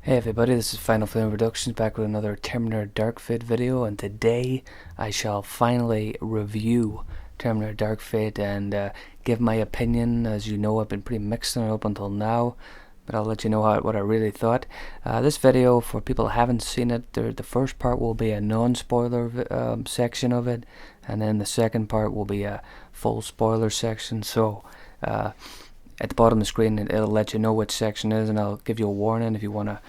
Hey everybody, this is Final Film Productions back with another Terminator Dark Fate video, and today I shall finally review Terminator Dark Fate and give my opinion. As you know, I've been pretty mixed on it up until now, but I'll let you know what I really thought. This video, for people who haven't seen it, the first part will be a non-spoiler section of it, and then the second part will be a full spoiler section. So at the bottom of the screen it'll let you know which section it is, and I'll give you a warning if you want to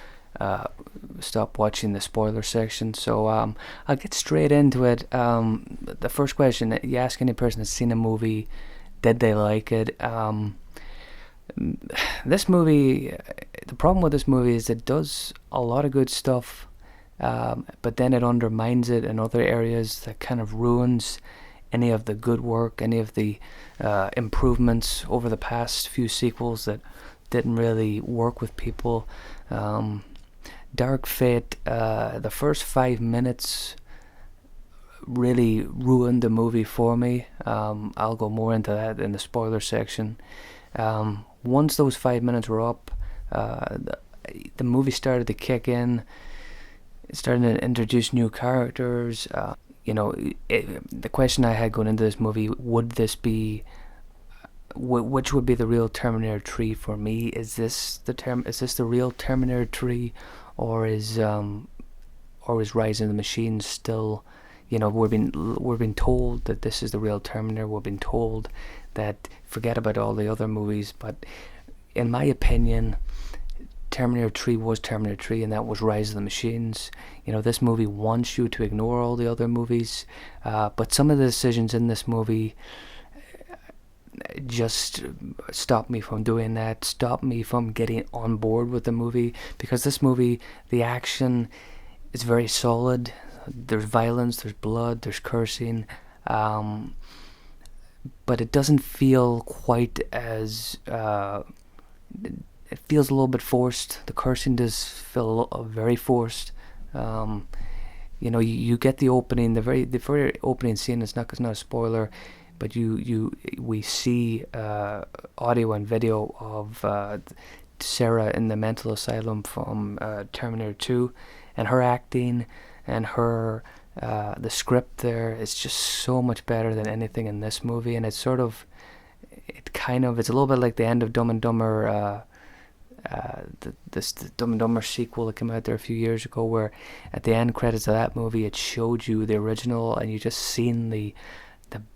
stop watching the spoiler section. So I'll get straight into it. The first question, you ask any person that's seen a movie, did they like it? This movie, the problem with this movie is it does a lot of good stuff, but then it undermines it in other areas that kind of ruins any of the good work, any of the improvements over the past few sequels that didn't really work with people. Dark Fate, the first 5 minutes really ruined the movie for me. I'll go more into that in the spoiler section. Once those 5 minutes were up, the movie started to kick in. It started to introduce new characters. The question I had going into this movie, would this be, which would be the real Terminator 3 for me? Is this the real Terminator 3, or is Rise of the Machines still? We're being told that this is the real Terminator. We're being told that forget about all the other movies, but in my opinion, Terminator 3 was Terminator 3, and that was Rise of the Machines. This movie wants you to ignore all the other movies, but some of the decisions in this movie just stop me from doing that, stop me from getting on board with the movie, because this movie, the action is very solid. There's violence, there's blood, there's cursing, but it doesn't feel quite as it feels a little bit forced. The cursing does feel very forced. You get the opening, the very opening scene. It's not a spoiler, but we see audio and video of Sarah in the mental asylum from Terminator 2, and her acting and her the script there is just so much better than anything in this movie, and it's a little bit like the end of Dumb and Dumber. The Dumb and Dumber sequel that came out there a few years ago, where at the end credits of that movie it showed you the original, and you just seen the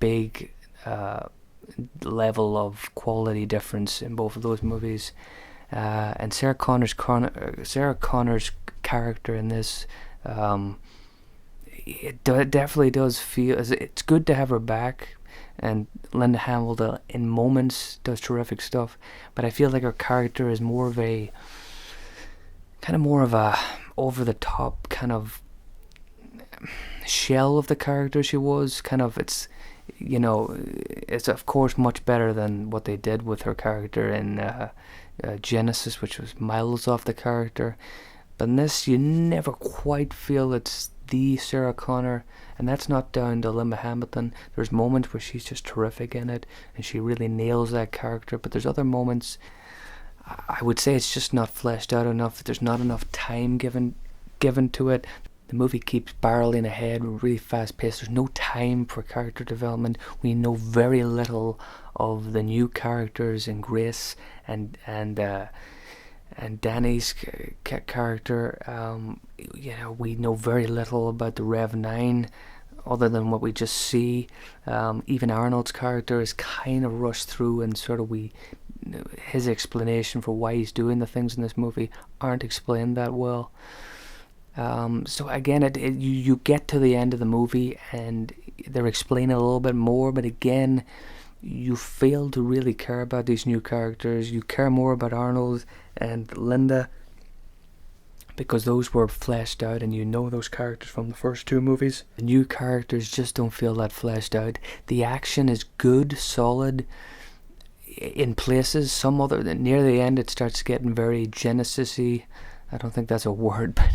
big level of quality difference in both of those movies. And Sarah Connor's character in this, it definitely does feel, it's good to have her back. And Linda Hamilton in moments does terrific stuff, but I feel like her character is more of a over the top kind of shell of the character she was. It's of course much better than what they did with her character in Genesis, which was miles off the character. But in this, you never quite feel it's the Sarah Connor, and that's not down to Linda Hamilton. There's moments where she's just terrific in it, and she really nails that character, but there's other moments, I would say it's just not fleshed out enough. There's not enough time given to it. The movie keeps barreling ahead, really fast paced. There's no time for character development. We know very little of the new characters in Grace and Danny's character. We know very little about the Rev 9 other than what we just see. Even Arnold's character is kind of rushed through, and his explanation for why he's doing the things in this movie aren't explained that well. So again, you get to the end of the movie and they're explaining a little bit more, but again, you fail to really care about these new characters. You care more about Arnold and Linda because those were fleshed out, and those characters from the first two movies. The new characters just don't feel that fleshed out. The action is good, solid in places. Near the end it starts getting very Genesis-y. I don't think that's a word, but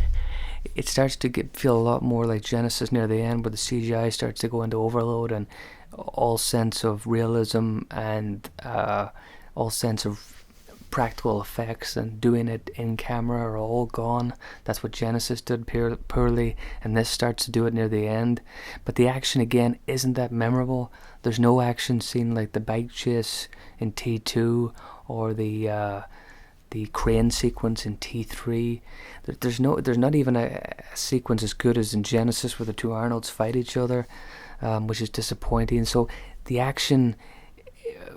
it starts to feel a lot more like Genesis near the end, where the CGI starts to go into overload, and all sense of realism and all sense of practical effects and doing it in camera are all gone. That's what Genesis did poorly, and this starts to do it near the end. But the action again isn't that memorable. There's no action scene like the bike chase in T2 or the crane sequence in T3. There's not even a sequence as good as in Genesis where the two Arnolds fight each other, which is disappointing. So the action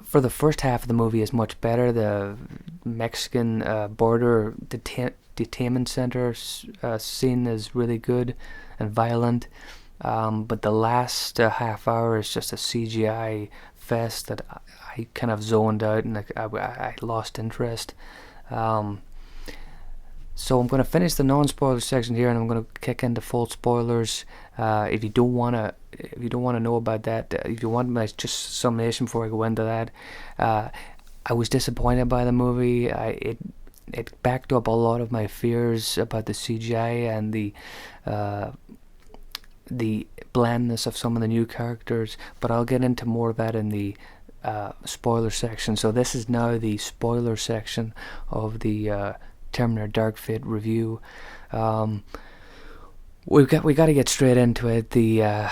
for the first half of the movie is much better. The Mexican border detainment center scene is really good and violent, but the last half hour is just a CGI fest that I kind of zoned out, and I lost interest. So I'm going to finish the non-spoiler section here, and I'm going to kick into full spoilers. If you don't want to know about that, if you want my just summation before I go into that, I was disappointed by the movie. It backed up a lot of my fears about the CGI and the blandness of some of the new characters, but I'll get into more of that in the spoiler section. So this is now the spoiler section of the Terminator Dark Fate review. We got to get straight into it. The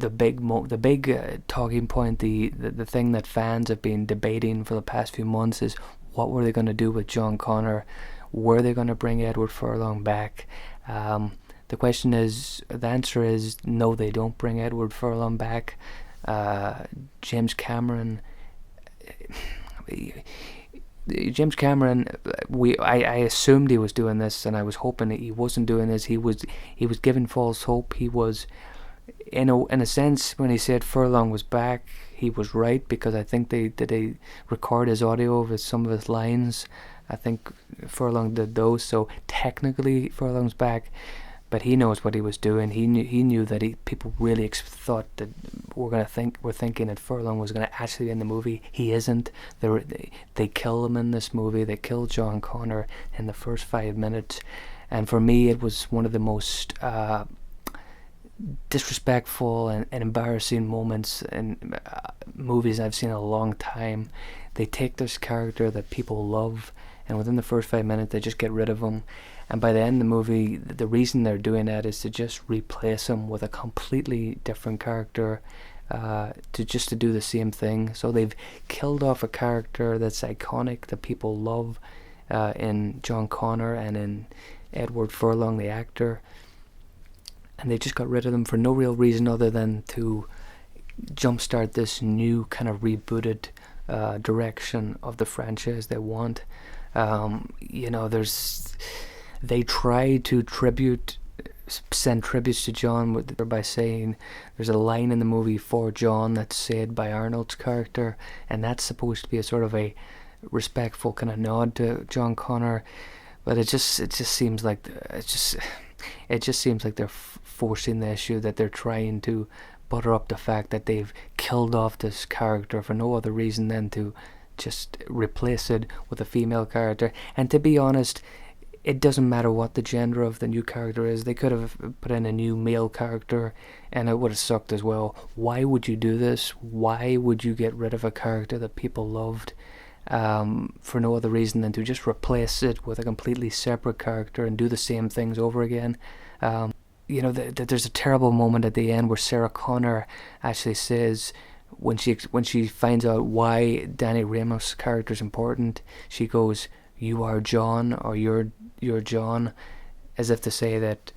big talking point, the thing that fans have been debating for the past few months is, what were they going to do with John Connor? Were they going to bring Edward Furlong back? The answer is no, they don't bring Edward Furlong back. James Cameron, I assumed he was doing this, and I was hoping that he wasn't doing this. He was giving false hope. He was, in a sense, when he said Furlong was back, he was right, because I think they record his audio of some of his lines. I think Furlong did those, so technically Furlong's back. But he knows what he was doing. He knew that people really thought that we're thinking that Furlong was going to actually be in the movie. He isn't. They kill him in this movie. They kill John Connor in the first 5 minutes, and for me, it was one of the most disrespectful and embarrassing moments in movies I've seen in a long time. They take this character that people love, and within the first 5 minutes, they just get rid of him. And by the end of the movie, the reason they're doing that is to just replace him with a completely different character, to do the same thing. So they've killed off a character that's iconic, that people love, in John Connor and in Edward Furlong, the actor. And they just got rid of them for no real reason other than to jumpstart this new kind of rebooted direction of the franchise they want. They try to send tributes to John by saying there's a line in the movie for John that's said by Arnold's character, and that's supposed to be a sort of a respectful kind of nod to John Connor, but it just seems like they're forcing the issue, that they're trying to butter up the fact that they've killed off this character for no other reason than to just replace it with a female character. And to be honest, it doesn't matter what the gender of the new character is. They could have put in a new male character and it would have sucked as well. Why would you do this? Why would you get rid of a character that people loved for no other reason than to just replace it with a completely separate character and do the same things over again? There's a terrible moment at the end where Sarah Connor actually says, when she finds out why Danny Ramos' character is important, she goes, "You are John," or "You're John," as if to say that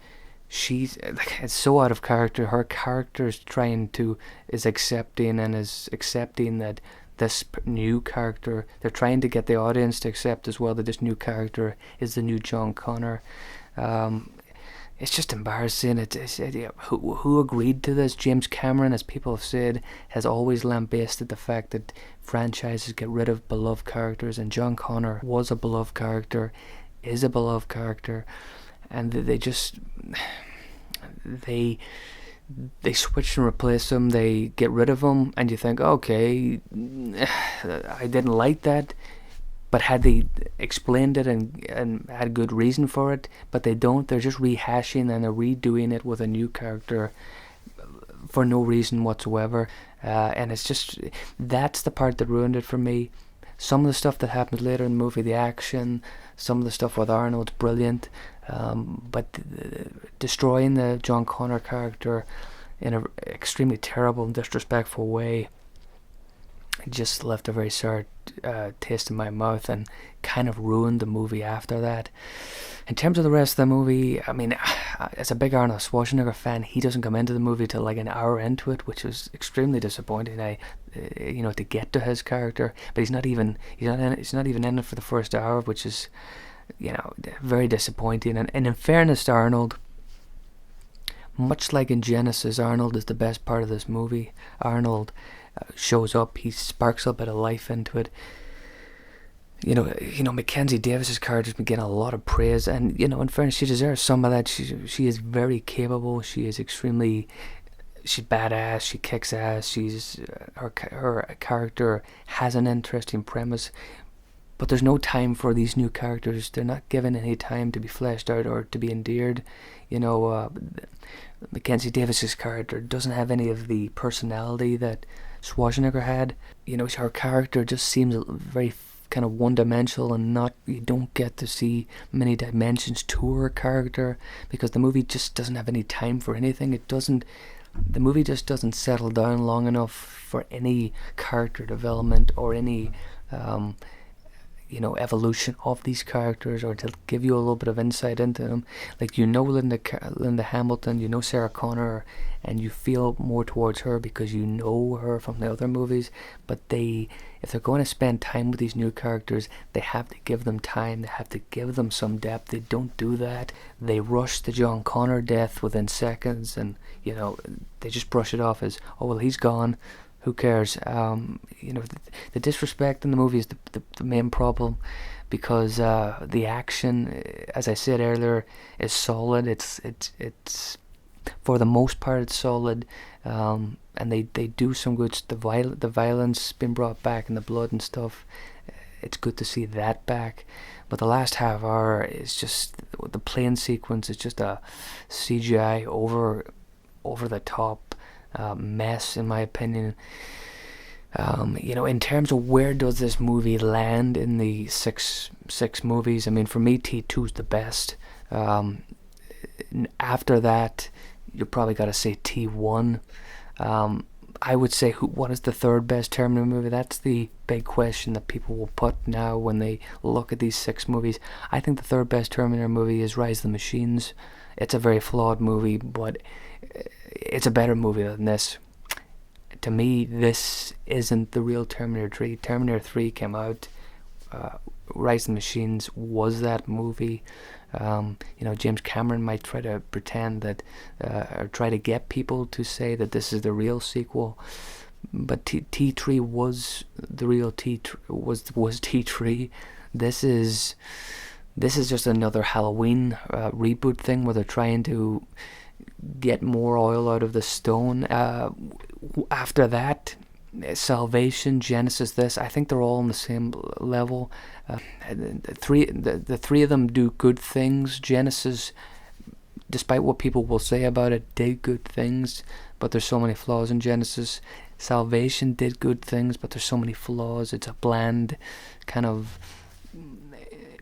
it's so out of character. Her character is accepting that this new character, they're trying to get the audience to accept as well that this new character is the new John Connor. It's just embarrassing. Who agreed to this? James Cameron, as people have said, has always lambasted the fact that franchises get rid of beloved characters, and John Connor was a beloved character, is a beloved character, and they switch and replace him. They get rid of him, and you think, okay, I didn't like that. But had they explained it and had good reason for it, but they don't. They're just rehashing and they're redoing it with a new character for no reason whatsoever. And it's just, that's the part that ruined it for me. Some of the stuff that happens later in the movie, the action, some of the stuff with Arnold's brilliant, but destroying the John Connor character in an extremely terrible and disrespectful way just left a very sour taste in my mouth and kind of ruined the movie after that. In terms of the rest of the movie, I mean, as a big Arnold Schwarzenegger fan, he doesn't come into the movie till like an hour into it, which was extremely disappointing. To get to his character, but he's not even in it for the first hour, which is, very disappointing. And in fairness to Arnold, much like in Genesis, Arnold is the best part of this movie. Arnold shows up, he sparks a bit of life into it. Mackenzie Davis's character's been getting a lot of praise, and in fairness, she deserves some of that. She is very capable. She's badass. She kicks ass. Her character has an interesting premise, but there's no time for these new characters. They're not given any time to be fleshed out or to be endeared. Mackenzie Davis's character doesn't have any of the personality that Schwarzenegger had. Her character just seems very kind of one-dimensional, and you don't get to see many dimensions to her character because the movie just doesn't have any time for anything. The movie just doesn't settle down long enough for any character development or any evolution of these characters, or to give you a little bit of insight into them. Like, Linda Hamilton, Sarah Connor, and you feel more towards her because you know her from the other movies. But if they're going to spend time with these new characters, they have to give them time. They have to give them some depth. They don't do that. They rush the John Connor death within seconds, and they just brush it off as, oh well, he's gone. Who cares? The disrespect in the movie is the main problem, because the action, as I said earlier, is solid. It's for the most part it's solid, and they do some good. The violence being brought back and the blood and stuff, it's good to see that back. But the last half hour is just, the plane sequence is just a CGI over the top mess, in my opinion. In terms of where does this movie land in the six movies, I mean, for me, T2 is the best. After that, you probably got to say T1. I would say, what is the third best Terminator movie? That's the big question that people will put now when they look at these 6 movies. I think the third best Terminator movie is Rise of the Machines. It's a very flawed movie, but it's a better movie than this. To me, this isn't the real Terminator 3. Terminator 3 came out. Rise of the Machines was that movie. James Cameron might try to pretend that, or try to get people to say that this is the real sequel. But T3 was the real was T3. This is just another Halloween reboot thing where they're trying to get more oil out of the stone. After that, Salvation, Genesis, this, I think they're all on the same level. The three of them do good things. Genesis, despite what people will say about it, did good things, but there's so many flaws in Genesis. Salvation did good things, but there's so many flaws. It's a bland, kind of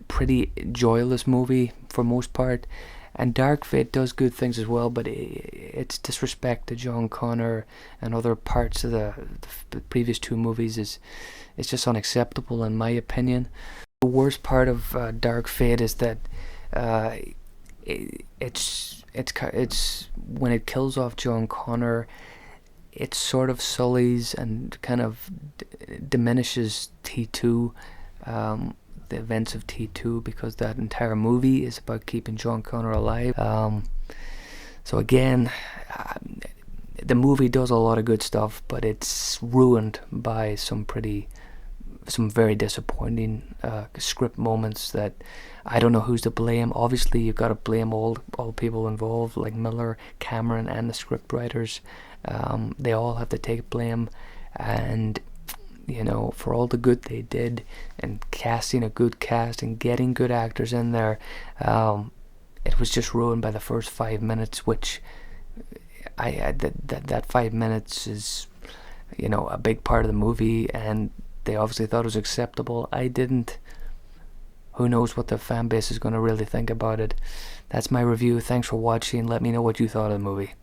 pretty joyless movie for most part. And Dark Fate does good things as well, but its disrespect to John Connor and other parts of the previous 2 movies is just unacceptable, in my opinion. The worst part of Dark Fate is that it's when it kills off John Connor, it sort of sullies and kind of diminishes T2. The events of T2, because that entire movie is about keeping John Connor alive. So again, the movie does a lot of good stuff, but it's ruined by some very disappointing script moments that I don't know who's to blame. Obviously, you've got to blame all people involved, like Miller, Cameron, and the script writers. They all have to take blame, and for all the good they did and casting a good cast and getting good actors in there, it was just ruined by the first 5 minutes, which that 5 minutes is a big part of the movie, and They obviously thought it was acceptable. I didn't. Who knows what the fan base is going to really think about it. That's my review. Thanks for watching. Let me know what you thought of the movie.